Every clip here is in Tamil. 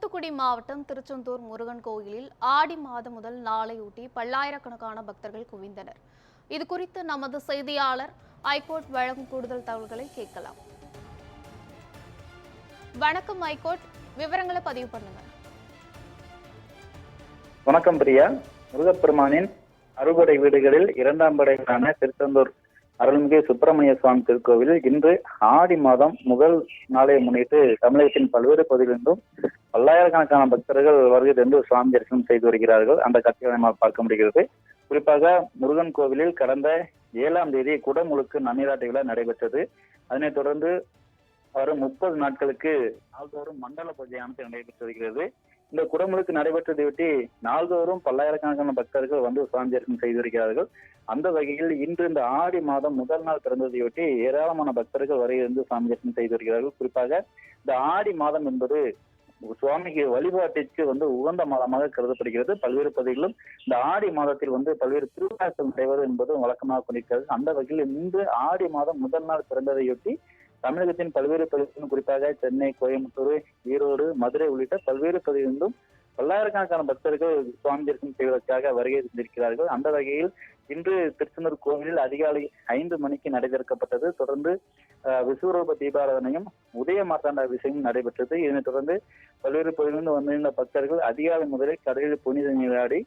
தூத்துக்குடி மாவட்டம் திருச்செந்தூர் முருகன் கோயிலில் ஆடி மாதம் முதல் நாளையொட்டி பல்லாயிரக்கணக்கான பக்தர்கள் குவிந்தனர். இது குறித்து நமது செய்தியாளர் ஐகோர்ட் வழங்கும் கூடுதல் தகவல்களை கேட்கலாம். வணக்கம் ஐகோர்ட், விவரங்களை பதிவு பண்ணுங்க. வணக்கம் பிரியா. முருகப்பெருமானின் அறுபடை வீடுகளில் இரண்டாம் படையிலான திருச்செந்தூர் அருள்மிகு சுப்பிரமணிய சுவாமி திருக்கோவிலில் இன்று ஆடி மாதம் முதல் நாளை முன்னிட்டு தமிழகத்தின் பல்வேறு பகுதிகளிலிருந்தும் பல்லாயிரக்கணக்கான பக்தர்கள் வருகை தந்து சுவாமி தரிசனம் செய்து வருகிறார்கள். அந்த காட்சிகளை நம்மால் பார்க்க முடிகிறது. குறிப்பாக முருகன் கோவிலில் கடந்த 7ஆம் தேதி குடமுழுக்கு நன்னீராட்டு விழா நடைபெற்றது. அதனைத் தொடர்ந்து வரும் 30 நாட்களுக்கு நாள்தோறும் மண்டல பூஜையானது நடைபெற்று வருகிறது. இந்த குடமுழுக்கு நடைபெற்றதையொட்டி நாள்தோறும் பல்லாயிரக்கணக்கான பக்தர்கள் வந்து சுவாமி தரிசனம் செய்து வருகிறார்கள். அந்த வகையில் இன்று இந்த ஆடி மாதம் முதல் நாள் பிறந்ததையொட்டி ஏராளமான பக்தர்கள் வருகை சுவாமி தரிசனம் செய்து வருகிறார்கள். குறிப்பாக இந்த ஆடி மாதம் என்பது சுவாமிக்கு வழிபாட்டிற்கு உகந்த மாதமாக கருதப்படுகிறது. பல்வேறு பகுதிகளிலும் இந்த ஆடி மாதத்தில் பல்வேறு திருவிழாக்கள் நடைபெறுவது என்பது வழக்கமாக கொண்டிருக்கிறது. அந்த வகையில் இன்று ஆடி மாதம் முதல் நாள் பிறந்ததையொட்டி தமிழகத்தின் பல்வேறு பகுதிகளிலும் குறிப்பாக சென்னை, கோயம்புத்தூர், ஈரோடு, மதுரை உள்ளிட்ட பல்வேறு பகுதிகளிலும் பல்லாயிரக்கணக்கான பக்தர்கள் சுவாமி தரிசனம் செய்வதற்காக வருகை தந்திருக்கிறார்கள். அந்த வகையில் இன்று திருச்செந்தூர் கோவிலில் அதிகாலை 5 மணிக்கு நடை திறக்கப்பட்டது. தொடர்ந்து விஸ்வரூப தீபாராதனையும் உதய மார்த்தாண்ட அபிஷேகம் நடைபெற்றது. இதனைத் தொடர்ந்து பல்வேறு பகுதிகளிலிருந்து வந்திருந்த பக்தர்கள் அதிகாலை முதலே கடலில் புனித நீராடி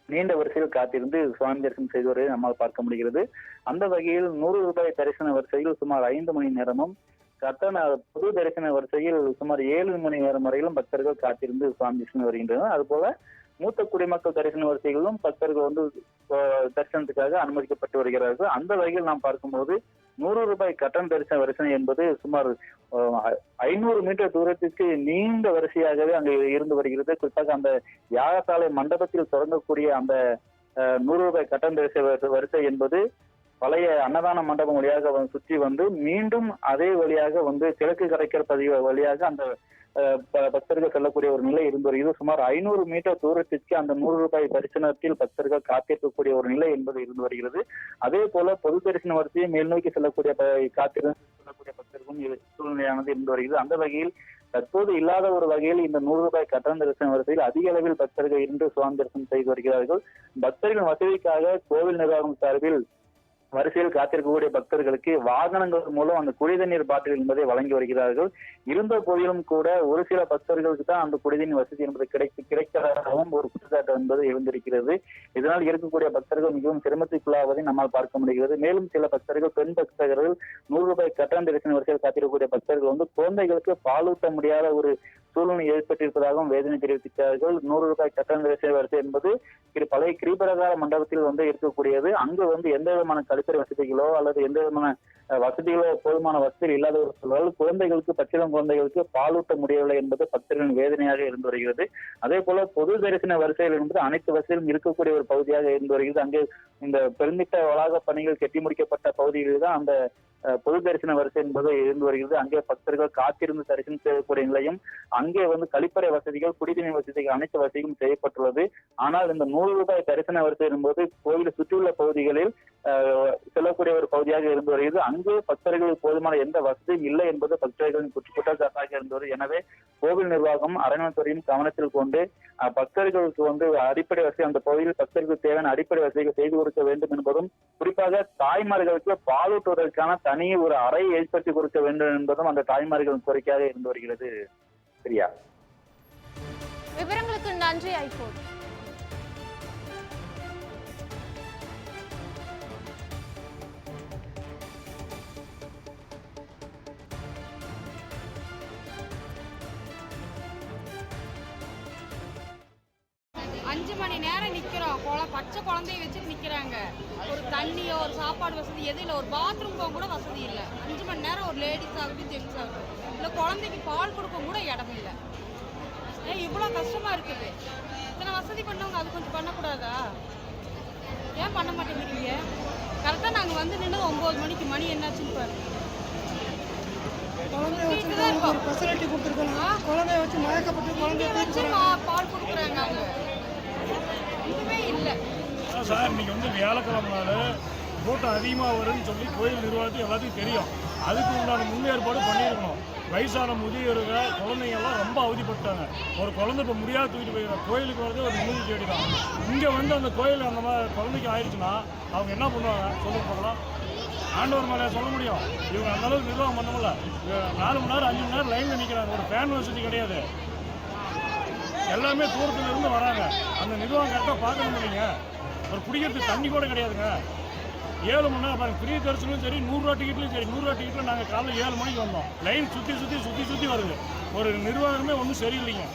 நீண்ட வரிசையில் காத்திருந்து சுவாமி தரிசனம் செய்து வருவதை நம்மால் பார்க்க முடிகிறது. அந்த வகையில் 100 ரூபாய் தரிசன வரிசையில் சுமார் 5 மணி நேரமும், கட்டண பொது தரிசன வரிசையில் சுமார் 7 மணி நேரம் வரையிலும் பக்தர்கள் காத்திருந்து சுவாமி தரிசனம் வருகின்றனர். அதுபோல மூத்த குடிமக்கள் தரிசன வரிசைகளிலும் பக்தர்கள் தரிசனத்துக்காக அனுமதிக்கப்பட்டு வருகிறார்கள். அந்த வகையில் நாம் பார்க்கும்போது 100 ரூபாய் கட்டண தரிசன வரிசை என்பது சுமார் 500 மீட்டர் தூரத்திற்கு நீண்ட வரிசையாகவே அங்கு இருந்து வருகிறது. குறிப்பாக அந்த யாகசாலை மண்டபத்தில் தொடங்கக்கூடிய அந்த 100 ரூபாய் கட்டண தரிசன வரிசை என்பது பழைய அன்னதான மண்டபம் வழியாக சுற்றி மீண்டும் அதே வழியாக கிழக்கு கடற்கரை பதிவு வழியாக அந்த பக்தர்கள் செல்லக்கூடிய ஒரு நிலை இருந்து வருகிறது. சுமார் 500 மீட்டர் தூரத்திற்கு அந்த 100 ரூபாய் தரிசனத்தில் பக்தர்கள் காத்திருக்கக்கூடிய ஒரு நிலை என்பது இருந்து வருகிறது. அதே போல பொது தரிசன வரிசையை மேல் நோக்கி செல்லக்கூடிய காத்திருந்து செல்லக்கூடிய பக்தர்களும் சூழ்நிலையானது இருந்து வருகிறது. அந்த வகையில் தற்போது இல்லாத ஒரு வகையில் இந்த 100 ரூபாய் கட்டண தரிசன வரிசையில் அதிக அளவில் பக்தர்கள் இன்று சுவாமி தரிசனம் செய்து வருகிறார்கள். பக்தர்களின் வசதிக்காக கோவில் நிர்வாகம் சார்பில் வரிசையில் காத்திருக்கக்கூடிய பக்தர்களுக்கு வாகனங்கள் மூலம் அந்த குடிதண்ணீர் பாட்டில் என்பதை வழங்கி வருகிறார்கள். இருந்த போதிலும் கூட ஒரு சில பக்தர்களுக்கு தான் அந்த குடிதண்ணீர் வசதி என்பது கிடைக்காதவும் ஒரு குற்றச்சாட்டு என்பது எழுந்திருக்கிறது. இதனால் இருக்கக்கூடிய பக்தர்கள் மிகவும் சிரமத்திற்குள்ளாவதை நம்மால் பார்க்க முடிகிறது. மேலும் சில பக்தர்கள், பெண் பக்தர்கள் 100 ரூபாய் கட்டண தரிசன வரிசையில் காத்திருக்கக்கூடிய பக்தர்கள் குழந்தைகளுக்கு பாலூட்ட முடியாத ஒரு சூழ்நிலை ஏற்பட்டிருப்பதாகவும் வேதனை தெரிவித்தார்கள். 100 ரூபாய் கட்டண தரிசன வரிசை என்பது பழைய கிரிபரகார மண்டபத்தில் இருக்கக்கூடியது. அங்கு எந்த விதமான கழிப்பறை வசதிகளோ அல்லது எந்த விதமான வசதிகளோ போதுமான வசதிகள் இல்லாத ஒரு சூழல் குழந்தைகளுக்கு, பச்சிளம் குழந்தைகளுக்கு பாலூட்ட முடியவில்லை என்பது பக்தர்களின் வேதனையாக இருந்து வருகிறது. அதே போல பொது தரிசன வரிசையில் என்பது அனைத்து வசதிகளும் இருக்கக்கூடிய ஒரு பகுதியாக இருந்து வருகிறது. அங்கே இந்த பெருமிட்ட வளாக பணிகள் கட்டி முடிக்கப்பட்ட பகுதிகளில் தான் அந்த பொது தரிசன வரிசை என்பது இருந்து வருகிறது. அங்கே பக்தர்கள் காத்திருந்து தரிசனம் செய்யக்கூடிய நிலையும், அங்கே கழிப்பறை வசதிகள், குடிநீர் வசதிகள் அனைத்து வசதிகளும் செய்யப்பட்டுள்ளது. ஆனால் இந்த 100 ரூபாய் தரிசன வரிசை என்பது கோவிலை சுற்றியுள்ள பகுதிகளில் செல்லக்கூடிய ஒரு பகுதியாக இருந்து வருகிறது. அங்கு பக்தர்களுக்கு போதுமான எந்த வசதியும் இல்லை என்பது பக்தர்களின் குற்றச்சாட்டாக இருந்தது. எனவே கோவில் நிர்வாகம், அறநிலையத்துறையும் கவனத்தில் கொண்டு பக்தர்களுக்கு அடிப்படை வசதி, அந்த பகுதியில் பக்தர்களுக்கு தேவையான அடிப்படை வசதிகள் செய்து கொடுக்க வேண்டும் என்பதும், குறிப்பாக தாய்மார்களுக்கு பாலூட்டுவதற்கான தனி ஒரு அறை ஏற்படுத்தி கொடுக்க வேண்டும் என்பதும் அந்த தாய்மார்களின் கோரிக்கையாக இருந்து வருகிறது. சரியா? விவரங்களுக்கு நன்றி ஐகோர்ட். அஞ்சு மணி நேரம் நிக்கிறோம். பச்சை குழந்தைய வச்சுட்டு நிக்கிறாங்க. ஒரு தண்ணியோ ஒரு சாப்பாடு வசதி எதுவும் இல்லை. ஒரு பாத்ரூம் போக கூட வசதி இல்லை. 5 மணி நேரம் ஒரு லேடிஸ் ஆகட்டும், ஜென்ஸ் ஆகட்டும், இல்லை குழந்தைக்கு பால் கொடுக்க கூட இடம் இல்லை. ஏன் இவ்வளோ கஷ்டமா இருக்குது? இத்தனை வசதி பண்ணவங்க அது கொஞ்சம் பண்ணக்கூடாதா? ஏன் பண்ண மாட்டேங்கிறீங்க? கரெக்டாக நாங்கள் நின்று 9 மணிக்கு, மணி என்னாச்சுன்னு பாருங்க. பால் கொடுக்குறாங்க. அவங்க ஒன்றுமே இல்லை சார். இன்னைக்கு வியாழக்கிழமை நாள் கூட்டம் அதிகமாக வரும்னு சொல்லி கோயில் நிர்வாகத்துக்கு எல்லாத்துக்கும் தெரியும். அதுக்கு உண்டான முன்னேற்பாடு பண்ணியிருக்கணும். வயசான முதியோர்கள் குழந்தைங்கள்லாம் ரொம்ப அவதிப்பட்டாங்க. ஒரு குழந்தை இப்போ முடியாது தூக்கிட்டு போயிருக்காங்க. கோயிலுக்கு வரதே ஒரு நிம்மதி தேடி தான். இங்கே வந்து அந்த கோயில் அந்த மாதிரி குழந்தைக்கு ஆயிடுச்சுன்னா அவங்க என்ன பண்ணுவாங்க சொல்ல போகலாம். ஆண்டவர் மேலே சொல்ல முடியும். இவங்க அந்தளவுக்கு நிர்வாகம் பண்ண முடியல. 4 மணி நேரம் 5 மணி நேரம் லைனில் நிற்கிறாங்க. ஒரு ஃபேன் வசதி கிடையாது. எல்லாமே தூரத்துல இருந்து வராங்க. அந்த நிர்வாகம் கரெக்டாக பார்க்கணும் இல்லைங்க. ஒரு குடிக்கிறதுக்கு தண்ணி கூட கிடையாதுங்க. 7 மணி நேரம் பாருங்க. ஃப்ரீ தரிசனம் சரி, 100 ரூபா டிக்கெட்லையும் சரி. 100 ரூபா டிக்கெட்டில் நாங்கள் காலையில் 7 மணிக்கு வந்தோம். லைன் சுற்றி வருது. ஒரு நிர்வாகமே ஒன்றும் சரியில்லைங்க.